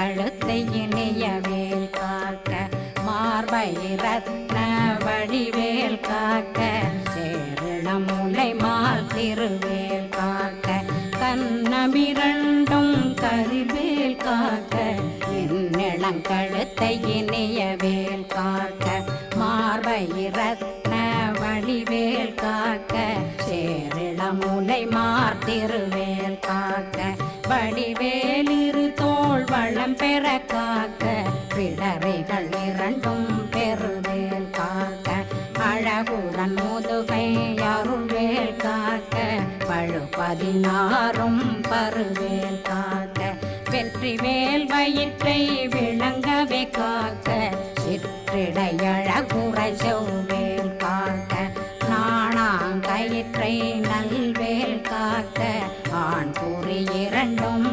கழுத்தை இணையவேல் காக்க மார்பை ரத்ன வடிவேல் காக்க சேரணம் முலை மால் திருவேல் காக்க கண்ணமிரண்டும் கரிவேல் காக்க என்னிளங்கழுத்தை இணையவேல் காக்க மார்பை ரத்ன வடிவேல் காக்க சேரணம் முலை மார் திருவேல் காக்க வடிவேலிரு தோள் வளம் பெற காக்க பிடரைகள் இரண்டும் பெருவேல் காக்க அழகுடன் முதுகை அருள்வேல் காக்க பழு 16 பருவேல் காக்க வெற்றிவேல் வயிற்றை விளங்கவே காக்க சிற்றிடையழகுரை செவ்வேல் காக்க நாணாங்கயிற்றை நல்வேல் காக்க ஆண் குறி இரண்டும்